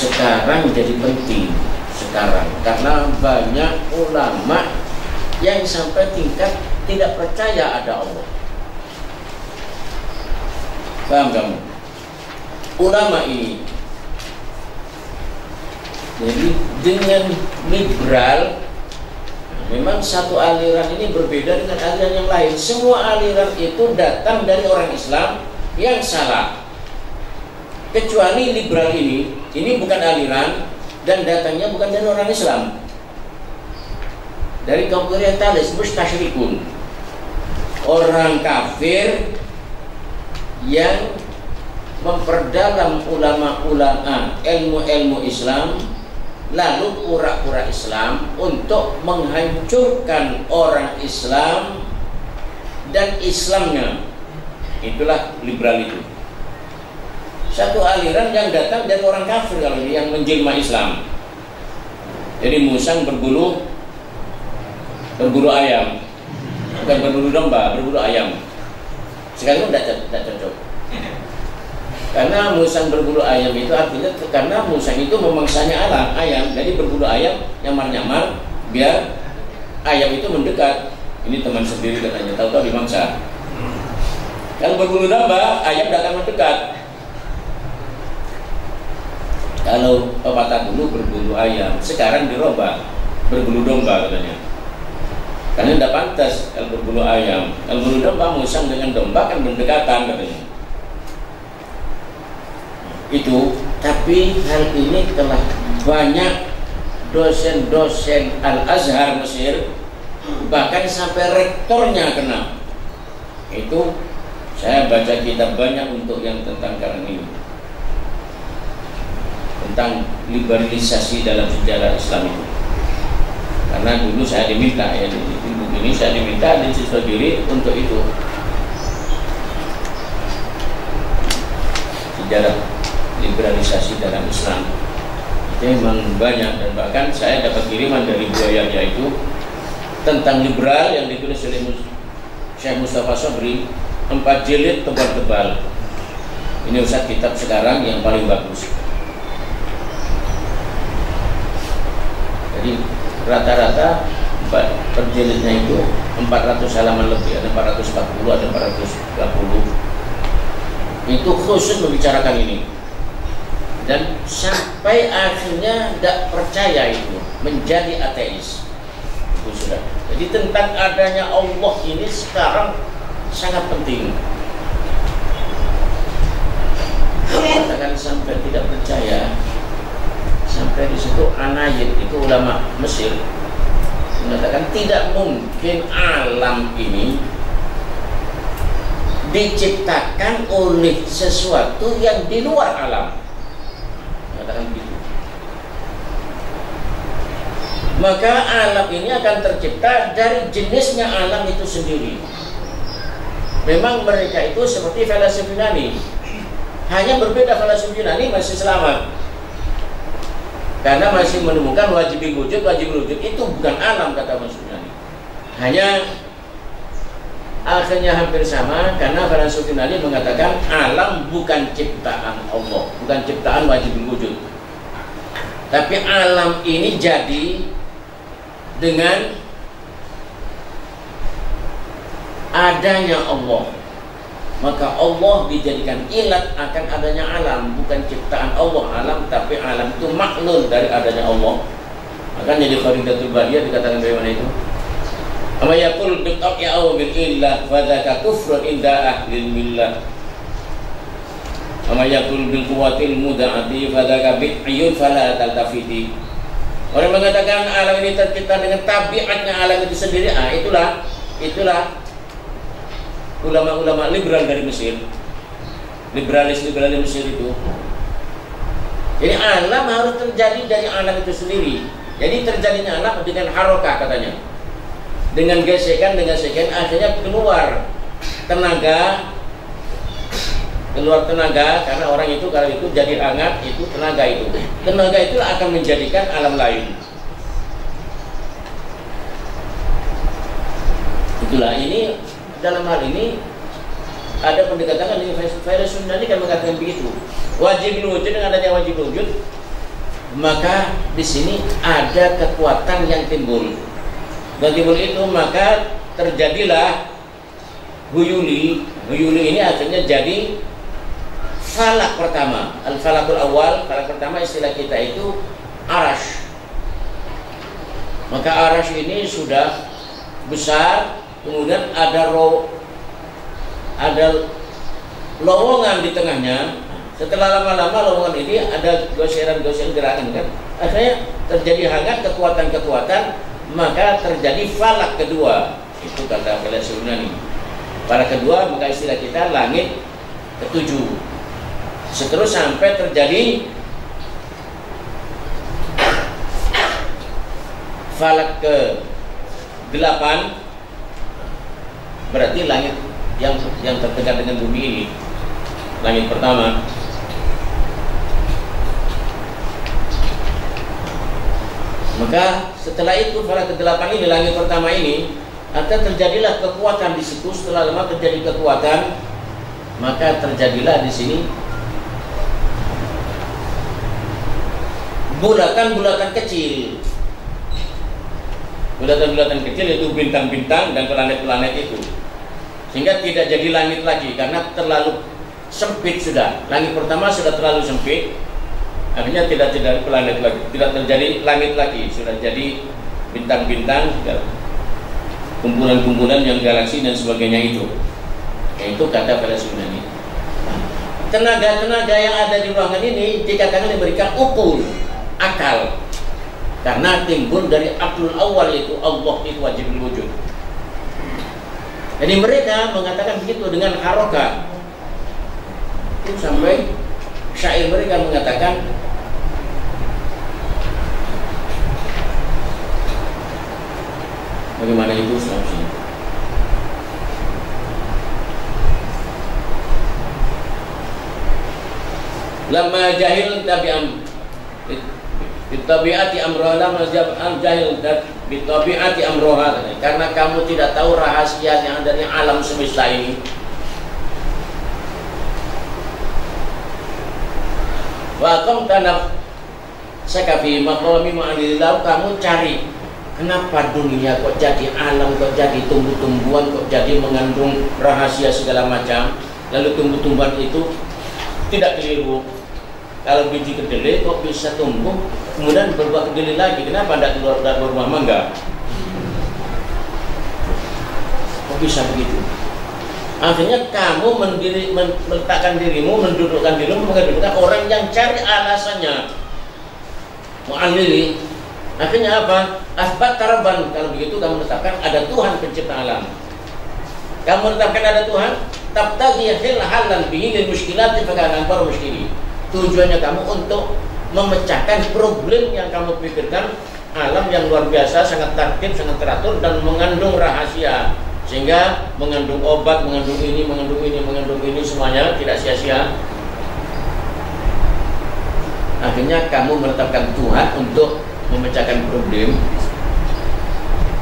sekarang jadi penting sekarang karena banyak ulama yang sampai tingkat tidak percaya ada Allah. Paham kamu? Ulama ini jadi dengan liberal, memang satu aliran ini berbeda dengan aliran yang lain. Semua aliran itu datang dari orang Islam yang salah, kecuali liberal ini bukan aliran dan datangnya bukan dari orang Islam, dari kaum orientalis, mustasyrikun, orang kafir yang memperdalam ulama-ulama ilmu-ilmu Islam, lalu pura-pura Islam untuk menghancurkan orang Islam dan Islamnya. Itulah liberal itu. Satu aliran yang datang dari orang kafir kalau ini, yang menjelma Islam. Jadi musang berbulu ayam, bukan berbulu domba, berbulu ayam. Sekarang tidak cocok. Karena musang berbulu ayam itu artinya karena musang itu memangsanya ayam, jadi berbulu ayam nyamar-nyamar biar ayam itu mendekat. Ini teman sendiri katanya, tahu-tahu dimangsa. Kalau berbulu domba, ayam tidak akan mendekat. Kalau pepatah dulu berbulu ayam, sekarang dirubah berbulu domba katanya. Karena tidak pantas kalau berbulu ayam. Kalau berbulu domba, musang dengan domba kan berdekatan katanya. Itu, tapi hal ini telah banyak dosen-dosen Al-Azhar Mesir, bahkan sampai rektornya kena. Itu saya baca kitab banyak untuk yang tentang sekarang ini, tentang liberalisasi dalam sejarah Islam itu. Karena dulu saya diminta ya, di buku ini saya diminta dan siswa diri untuk itu, sejarah liberalisasi dalam Islam. Itu memang banyak, dan bahkan saya dapat kiriman dari buayanya itu tentang liberal yang ditulis oleh Syekh Mustafa Sobri, 4 jilid tebal-tebal. Ini Ustaz kitab sekarang yang paling bagus. Jadi rata-rata per jilidnya itu 400 halaman lebih, ada 440, ada 430. Itu khusus membicarakan ini. Dan sampai akhirnya tidak percaya itu, menjadi ateis. Itu sudah. Jadi tentang adanya Allah ini sekarang sangat penting. Katakan sampai tidak percaya, sampai di situ Anayid, itu ulama Mesir, mengatakan tidak mungkin alam ini diciptakan oleh sesuatu yang di luar alam. Mengatakan begitu. Maka alam ini akan tercipta dari jenisnya alam itu sendiri. Memang mereka itu seperti filsuf Yunani, hanya berbeda. Filsuf Yunani masih selamat karena masih menemukan wajib wujud itu bukan alam, kata Mas Yunani. Hanya akhirnya hampir sama karena filsuf Yunani mengatakan alam bukan ciptaan Allah, bukan ciptaan wajib wujud, tapi alam ini jadi dengan adanya Allah. Maka Allah dijadikan ilat akan adanya alam, bukan ciptaan Allah alam, tapi alam itu makhluk dari adanya Allah. Maka jadi Kharidatul Bariyah dikatakan bagaimana itu? Ama yaqul biqaq ya'u bil illah wa dzaka kufrun inda ahli millah. Ama yaqul bil quwwatil muda'ati fa dzaka bi'yun fala taltafiti. Orang mengatakan alam ini tercipta dengan tabiatnya alam itu sendiri. Itulah ulama-ulama liberal dari Mesir, liberalis di Mesir itu. Jadi alam harus terjadi dari alam itu sendiri. Jadi terjadinya alam dengan harokah katanya, dengan gesekan akhirnya keluar tenaga karena orang itu kalau itu jadi hangat, itu tenaga itu akan menjadikan alam lain. Itulah ini. Dalam hal ini ada pendekatan dengan filsuf Yunani kan mengatakan begitu. Wajib wujud, dengan adanya wajib wujud maka di sini ada kekuatan yang timbul. Dan timbul itu maka terjadilah huyuli. Huyuli ini akhirnya jadi falak pertama. Al-falakul awal, falak pertama istilah kita itu arash. Maka arash ini sudah besar, kemudian ada lowongan di tengahnya. Setelah lama-lama lowongan ini ada goseran-goseran gerakan kan. Akhirnya terjadi hangat kekuatan-kekuatan, maka terjadi falak kedua. Itu kata Falak Yunani. Falak kedua maka istilah kita langit ketujuh. Seterus sampai terjadi falak ke-8, berarti langit yang terdekat dengan bumi ini, langit pertama. Maka setelah itu falak ke-8 ini, langit pertama ini, akan terjadilah kekuatan di situ. Setelah lama terjadi kekuatan, maka terjadilah di sini bulatan-bulatan kecil. Bulatan-bulatan kecil itu bintang-bintang dan planet-planet itu. Sehingga tidak jadi langit lagi karena terlalu sempit sudah. Langit pertama sudah terlalu sempit. Akhirnya tidak terjadi planet lagi, tidak terjadi langit lagi, sudah jadi bintang-bintang, kumpulan-kumpulan yang galaksi dan sebagainya itu. Itu kata Falak Yunani. Tenaga-tenaga yang ada di ruangan ini dikatakan diberikan ukul, akal, karena timbul dari aklul awal, yaitu Allah itu wajibul wujud. Jadi mereka mengatakan begitu dengan harokat. Itu sampai syair mereka mengatakan, bagaimana itu selanjutnya? Lama jahil tabi'am bitabi'ati amroha, lama jahil bitabi'ati amroha, karena kamu tidak tahu rahasia yang dari alam semesta ini. Wa qam tanaf sakafi maqami ma'alillah, kamu cari kenapa dunia kok jadi alam, kok jadi tumbuh-tumbuhan, kok jadi mengandung rahasia segala macam. Lalu tumbuh-tumbuhan itu tidak keliru. Kalau biji kedelai kok bisa tumbuh kemudian berbuah kedelai lagi, kenapa tidak keluar dari rumah mangga? Kok bisa begitu? Akhirnya kamu meletakkan dirimu, mendudukkan dirimu, mengedudukkan orang yang cari alasannya. Mu'allili. Akhirnya apa? Asbat taraban. Kalau begitu kamu menetapkan ada Tuhan pencipta alam. Kamu menetapkan ada Tuhan, tabtaghi halan bihi lil mushkilati fa kana akbar mushkili. Tujuannya kamu untuk memecahkan problem yang kamu pikirkan, alam yang luar biasa, sangat tertib, sangat teratur dan mengandung rahasia, sehingga mengandung obat, mengandung ini, semuanya tidak sia-sia. Akhirnya kamu menetapkan Tuhan untuk memecahkan problem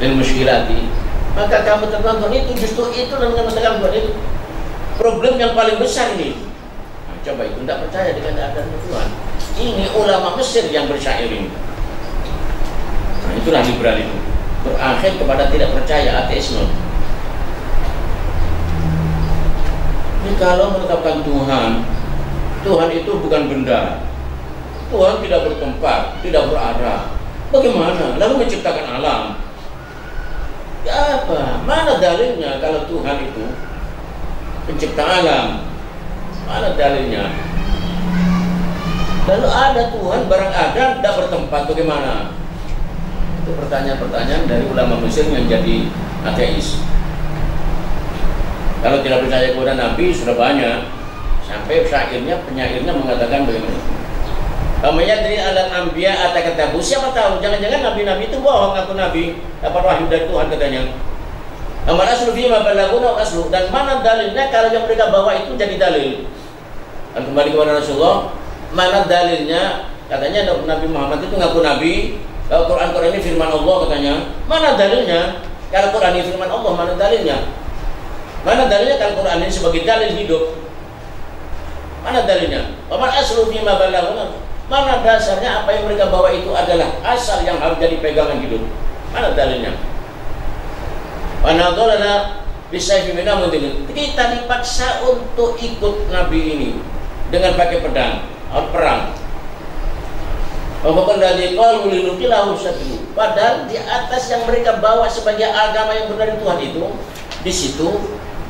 dan muskilati. Maka kamu tertonton itu, justru itu dan mengatakan buat itu problem yang paling besar ini. Nah, coba itu tidak percaya dengan adanya Tuhan. Ini ulama Mesir yang bersyair ini. Nah, itulah liberal itu, berakhir kepada tidak percaya, ateisme. Jadi kalau menetapkan Tuhan, Tuhan itu bukan benda, Tuhan tidak bertempat, tidak berarah, bagaimana? Lalu menciptakan alam. Ya apa? Mana dalilnya kalau Tuhan itu pencipta alam? Mana dalilnya? Lalu ada Tuhan, barang ada, tidak bertempat, bagaimana? Itu pertanyaan-pertanyaan dari ulama Mesir yang jadi ateis. Kalau tidak percaya kepada Nabi sudah banyak, sampai penyairnya mengatakan bagaimana? Namanya dari alat anbiya atau katabu, siapa tahu jangan-jangan nabi-nabi itu bohong, aku nabi dapat wahyu dari Tuhan katanya. Amal aslu fi ma balaguna aslu, dan mana dalilnya kalau yang mereka bawa itu jadi dalil? Dan kembali kepada Rasulullah, mana dalilnya? Katanya Nabi Muhammad itu ngaku nabi, Quran ini firman Allah katanya. Mana dalilnya? Kalau Quran ini firman Allah, mana dalilnya? Mana dalilnya kalau Quran ini sebagai dalil hidup? Mana dalilnya? Amal aslu fi ma balaguna. Mana dasarnya apa yang mereka bawa itu adalah asal yang harus jadi pegangan hidup? Mana dalilnya? Wanadolana bisa dimana mungkin kita dipaksa untuk ikut Nabi ini dengan pakai pedang, perang. Padahal di atas yang mereka bawa sebagai agama yang benar dari Tuhan itu, di situ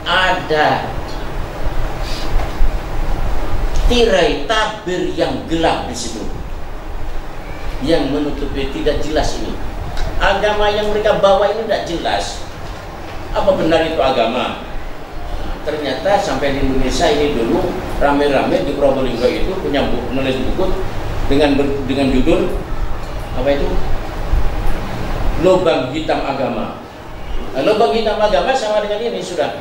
ada tirai tabir yang gelap di situ, yang menutupi tidak jelas ini. Agama yang mereka bawa ini tidak jelas. Apa benar itu agama? Ternyata sampai di Indonesia ini dulu rame-rame di Probolinggo itu punya menulis buku dengan judul apa itu? Lubang hitam agama. Nah, lubang hitam agama sama dengan ini sudah.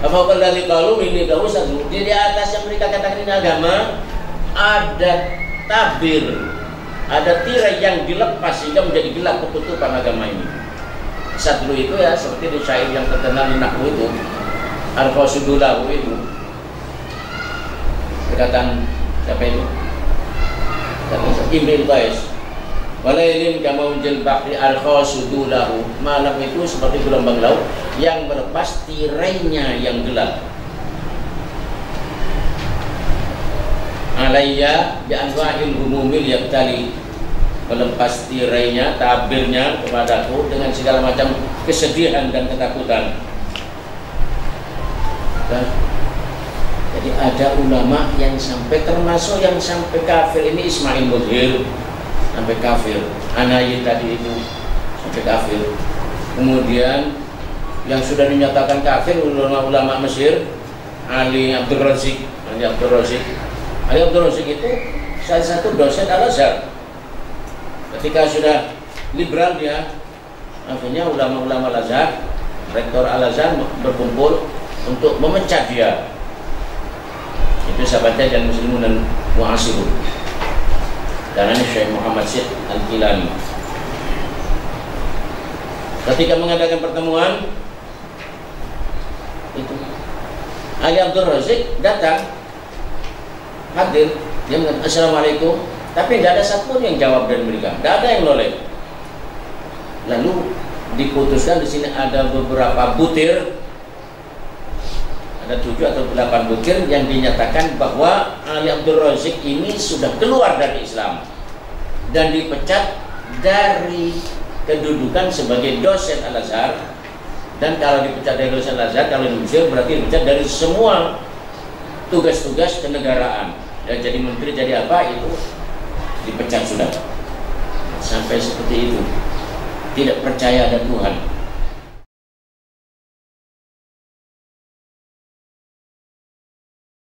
Apa dari kalau ini gak usah di atas yang mereka katakan ini agama ada tabir, ada tirai yang dilepas sehingga menjadi gelap ketutupan agama ini. Saat dulu itu ya seperti di syair yang terkenal di Nahwu itu, Al-Qasudulahu itu, perkataan siapa itu? Imrul Qais. Walailin kama unjil bakri al-Qasudulahu. Malam itu seperti gelombang laut yang melepas tirainya yang gelap. Alayya bi anwa'il humumil yaqtali, melepas tirainya, tabirnya kepadaku dengan segala macam kesedihan dan ketakutan. Dan jadi ada ulama yang sampai termasuk yang sampai kafir ini Ismail Mudhir sampai kafir, Anayi tadi itu sampai kafir. Kemudian yang sudah dinyatakan kafir ulama-ulama Mesir, Ali Abdul Razik itu salah satu dosen Al-Azhar. Ketika sudah liberal dia, akhirnya ulama-ulama Al-Azhar, rektor Al-Azhar berkumpul untuk memecat dia. Itu sahabatnya dan muslimun dan mu'asirun. Karena ini Syekh Muhammad Syed Al-Kilani. Ketika mengadakan pertemuan itu, Ali Abdul Razik datang, hadir, dia mengatakan Assalamualaikum, tapi tidak ada satupun yang jawab dari mereka, tidak ada yang noleh. Lalu diputuskan di sini ada beberapa butir, ada 7 atau 8 butir yang dinyatakan bahwa Ali Abdul Razik ini sudah keluar dari Islam dan dipecat dari kedudukan sebagai dosen Al-Azhar. Dan kalau dipecat dari dosen Al-Azhar, kalau di Mesir berarti dipecat dari semua tugas-tugas kenegaraan. Dan jadi menteri, jadi apa itu dipecat sudah. Sampai seperti itu, tidak percaya ada Tuhan.